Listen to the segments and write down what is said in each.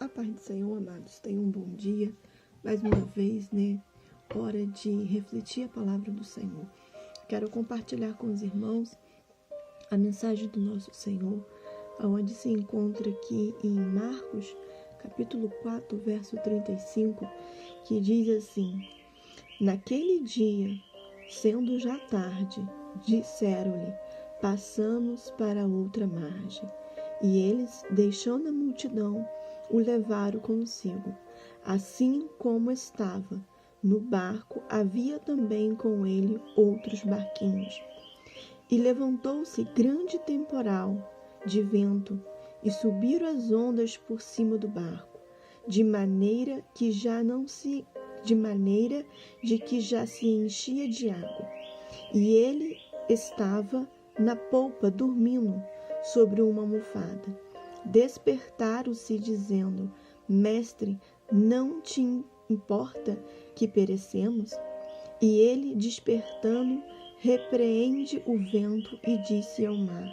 A paz do Senhor, amados, tenham um bom dia. Mais uma vez, hora de refletir a palavra do Senhor. Quero compartilhar com os irmãos a mensagem do nosso Senhor, onde se encontra aqui em Marcos, capítulo 4, verso 35, que diz assim: Naquele dia, sendo já tarde, disseram-lhe: passamos para outra margem. E eles, deixando a multidão, o levaram consigo. Assim como estava no barco, havia também com ele outros barquinhos. E levantou-se grande temporal de vento, e subiram as ondas por cima do barco, de maneira de que já se enchia de água. E ele estava na polpa dormindo sobre uma almofada. Despertaram-se dizendo: Mestre, não te importa que perecemos? E ele, despertando, repreende o vento e disse ao mar: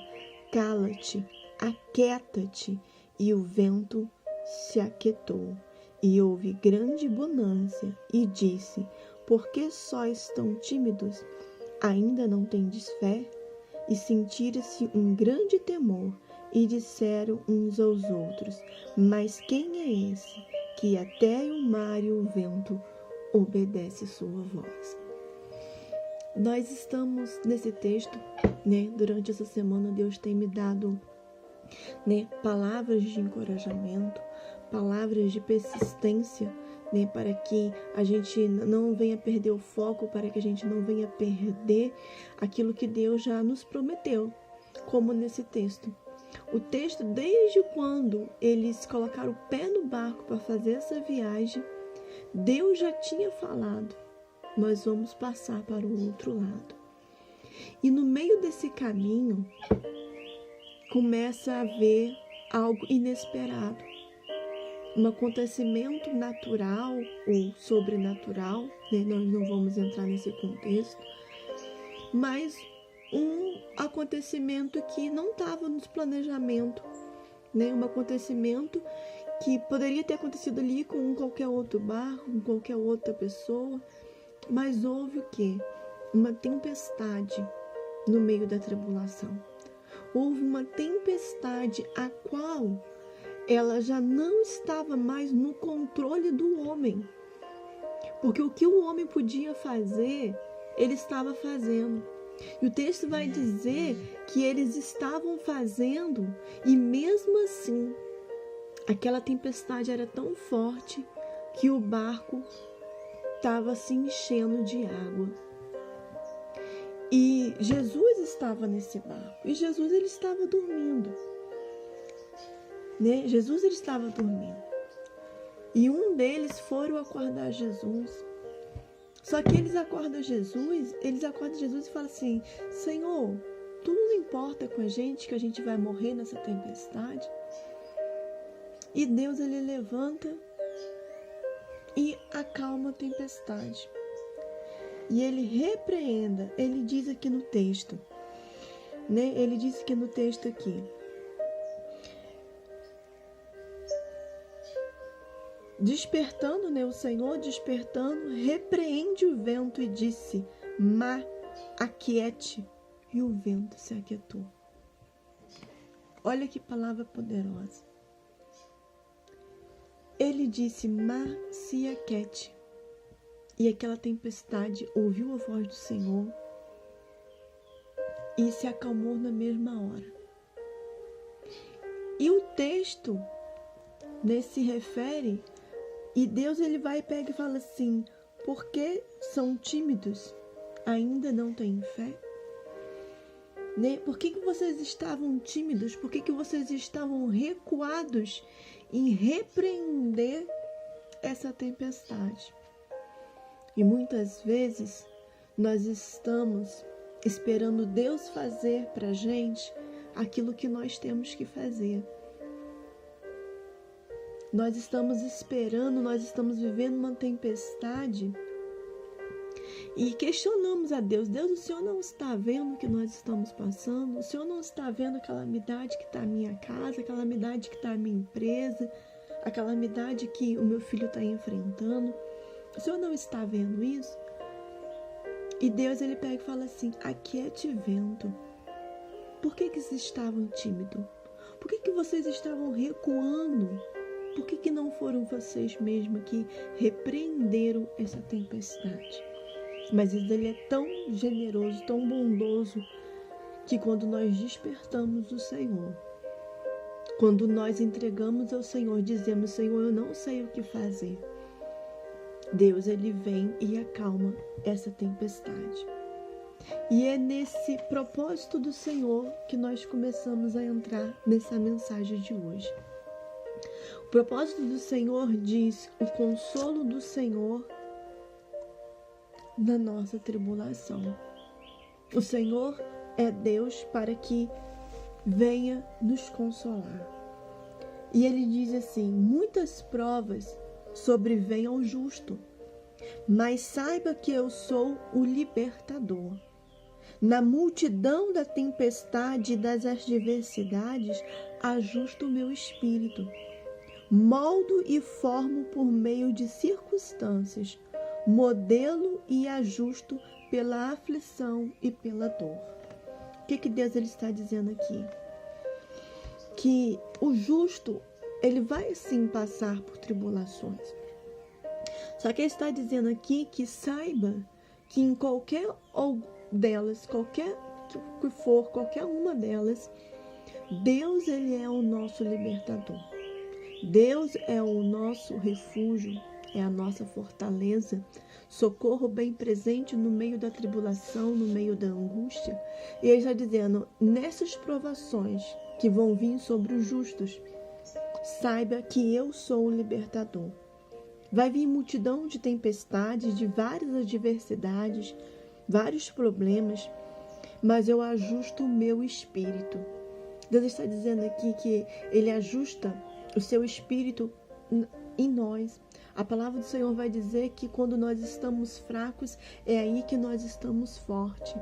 Cala-te, aquieta-te. E o vento se aquietou. E houve grande bonança. E disse: Por que sóis tão tímidos? Ainda não tendes fé? E sentiram-se um grande temor, e disseram uns aos outros: Mas quem é esse, que até o mar e o vento obedece sua voz? Nós estamos nesse texto, durante essa semana Deus tem me dado, palavras de encorajamento, palavras de persistência, para que a gente não venha perder o foco, para que a gente não venha perder aquilo que Deus já nos prometeu, como nesse texto. O texto, desde quando eles colocaram o pé no barco para fazer essa viagem, Deus já tinha falado: nós vamos passar para o outro lado. E no meio desse caminho, começa a haver algo inesperado. Um acontecimento natural ou sobrenatural, nós não vamos entrar nesse contexto, mas um acontecimento que não estava nos planejamentos, um acontecimento que poderia ter acontecido ali com qualquer outro barco, com qualquer outra pessoa, mas houve o quê? Uma tempestade no meio da tribulação. Houve uma tempestade a qual ela já não estava mais no controle do homem. Porque o que o homem podia fazer, ele estava fazendo. E o texto vai dizer que eles estavam fazendo, e mesmo assim, aquela tempestade era tão forte que o barco estava se enchendo de água. E Jesus estava nesse barco. E Jesus, ele estava dormindo. Jesus, ele estava dormindo. E um deles foram acordar Jesus. Só que eles acordam Jesus e falam assim: Senhor, tu não importa com a gente que a gente vai morrer nessa tempestade? E Deus, ele levanta e acalma a tempestade. E ele repreenda, ele diz aqui no texto, ele diz aqui no texto aqui: despertando, o Senhor despertando, repreende o vento e disse: Mar, aquiete. E o vento se aquietou. Olha que palavra poderosa. Ele disse: Mar, se aquiete. E aquela tempestade ouviu a voz do Senhor e se acalmou na mesma hora. E o texto se refere, e Deus, ele vai e pega e fala assim: por que são tímidos? Ainda não têm fé? Por que vocês estavam tímidos? Por que vocês estavam recuados em repreender essa tempestade? E muitas vezes nós estamos esperando Deus fazer para a gente aquilo que nós temos que fazer. Nós estamos esperando, nós estamos vivendo uma tempestade e questionamos a Deus: Deus, o Senhor não está vendo o que nós estamos passando? O Senhor não está vendo a calamidade que está na minha casa, a calamidade que está na minha empresa, a calamidade que o meu filho está enfrentando, o Senhor não está vendo isso? E Deus, ele pega e fala assim: aquiete vento. Por que vocês estavam tímidos? Por que vocês estavam recuando? Por que não foram vocês mesmos que repreenderam essa tempestade? Mas ele é tão generoso, tão bondoso, que quando nós despertamos o Senhor, quando nós entregamos ao Senhor, dizemos: Senhor, eu não sei o que fazer, Deus, ele vem e acalma essa tempestade. E é nesse propósito do Senhor que nós começamos a entrar nessa mensagem de hoje. O propósito do Senhor diz: o consolo do Senhor na nossa tribulação. O Senhor é Deus para que venha nos consolar. E ele diz assim: muitas provas sobrevêm ao justo, mas saiba que eu sou o libertador. Na multidão da tempestade e das adversidades, ajusto o meu espírito. Moldo e formo por meio de circunstâncias, modelo e ajusto pela aflição e pela dor. O que Deus ele está dizendo aqui? Que o justo, ele vai sim passar por tribulações. Só que ele está dizendo aqui que saiba que em qualquer delas, qualquer que for, qualquer uma delas, Deus, ele é o nosso libertador. Deus é o nosso refúgio, é a nossa fortaleza, socorro bem presente no meio da tribulação, no meio da angústia. E ele está dizendo: nessas provações que vão vir sobre os justos, saiba que eu sou o libertador. Vai vir multidão de tempestades, de várias adversidades, vários problemas, mas eu ajusto o meu espírito. Deus está dizendo aqui que ele ajusta o seu espírito em nós. A palavra do Senhor vai dizer que quando nós estamos fracos, é aí que nós estamos fortes,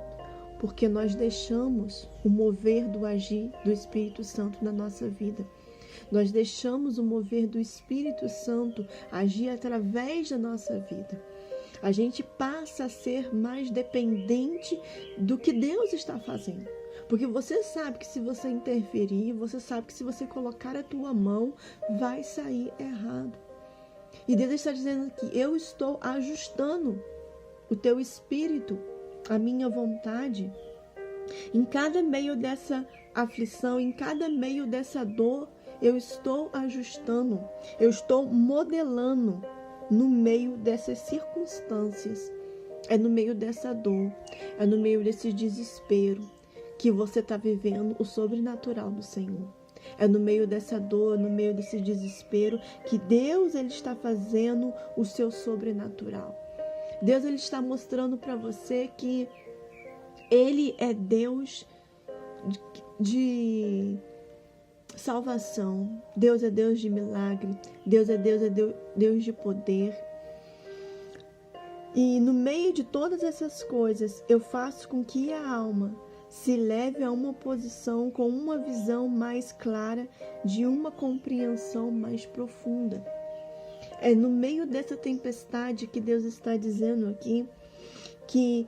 porque nós deixamos o mover do agir do Espírito Santo na nossa vida. Nós deixamos o mover do Espírito Santo agir através da nossa vida. A gente passa a ser mais dependente do que Deus está fazendo. Porque você sabe que se você interferir, você sabe que se você colocar a tua mão, vai sair errado. E Deus está dizendo que eu estou ajustando o teu espírito, a minha vontade. Em cada meio dessa aflição, em cada meio dessa dor, eu estou ajustando, eu estou modelando no meio dessas circunstâncias. É no meio dessa dor, é no meio desse desespero que você está vivendo o sobrenatural do Senhor. É no meio dessa dor, no meio desse desespero, que Deus ele está fazendo o seu sobrenatural. Deus ele está mostrando para você que Ele é Deus de salvação. Deus é Deus de milagre. Deus é Deus de poder. E no meio de todas essas coisas, eu faço com que a alma se leve a uma posição com uma visão mais clara, de uma compreensão mais profunda. É no meio dessa tempestade que Deus está dizendo aqui que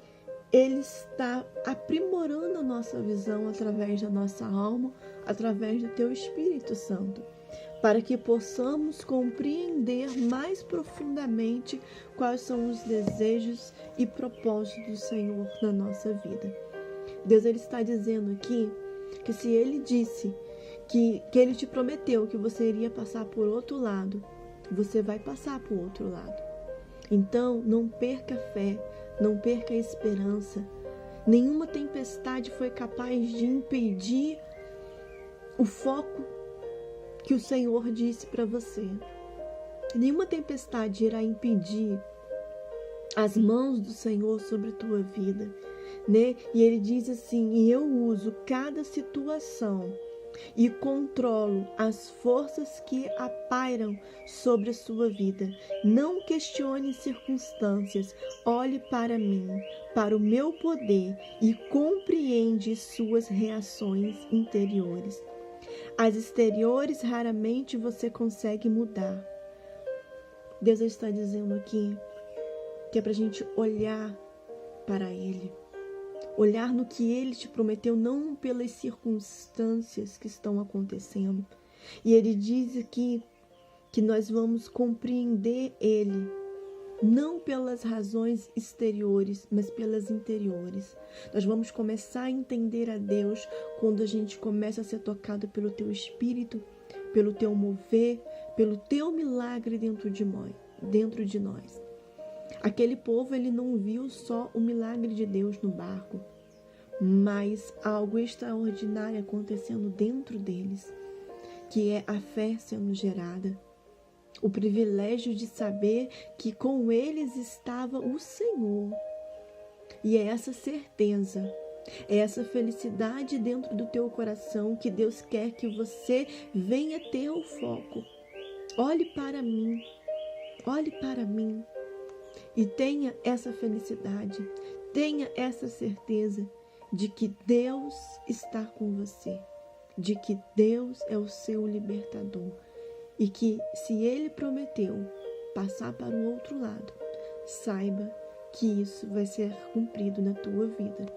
Ele está aprimorando a nossa visão através da nossa alma, através do Teu Espírito Santo, para que possamos compreender mais profundamente quais são os desejos e propósitos do Senhor na nossa vida. Deus ele está dizendo aqui que se Ele disse que Ele te prometeu que você iria passar por outro lado, você vai passar por outro lado. Então, não perca a fé, não perca a esperança. Nenhuma tempestade foi capaz de impedir o foco que o Senhor disse para você. Nenhuma tempestade irá impedir as mãos do Senhor sobre a tua vida, né? E Ele diz assim: e eu uso cada situação e controlo as forças que apairam sobre a sua vida. Não questione circunstâncias, olhe para mim, para o meu poder e compreende suas reações interiores. As exteriores raramente você consegue mudar. Deus está dizendo aqui que é para a gente olhar para Ele. Olhar no que Ele te prometeu, não pelas circunstâncias que estão acontecendo. E Ele diz aqui que nós vamos compreender Ele, não pelas razões exteriores, mas pelas interiores. Nós vamos começar a entender a Deus quando a gente começa a ser tocado pelo Teu Espírito, pelo Teu mover, pelo Teu milagre dentro de nós. Aquele povo, ele não viu só o milagre de Deus no barco, mas algo extraordinário acontecendo dentro deles, que é a fé sendo gerada. O privilégio de saber que com eles estava o Senhor. E é essa certeza, é essa felicidade dentro do teu coração que Deus quer que você venha ter o foco. Olhe para mim e tenha essa felicidade, tenha essa certeza de que Deus está com você, de que Deus é o seu libertador. E que se Ele prometeu passar para o outro lado, saiba que isso vai ser cumprido na tua vida.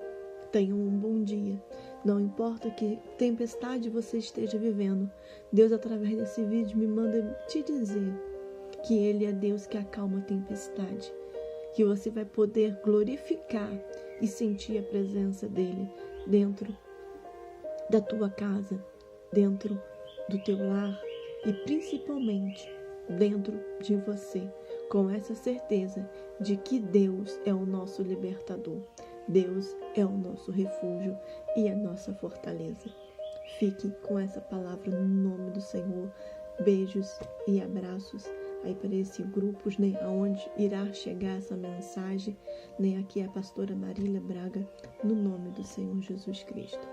Tenha um bom dia. Não importa que tempestade você esteja vivendo, Deus, através desse vídeo, me manda te dizer que Ele é Deus que acalma a tempestade, que você vai poder glorificar e sentir a presença dEle dentro da tua casa, dentro do teu lar, e principalmente dentro de você, com essa certeza de que Deus é o nosso libertador, Deus é o nosso refúgio e a nossa fortaleza. Fique com essa palavra no nome do Senhor. Beijos e abraços aí para esse grupo, né, aonde irá chegar essa mensagem, né, aqui é a pastora Marília Braga, no nome do Senhor Jesus Cristo.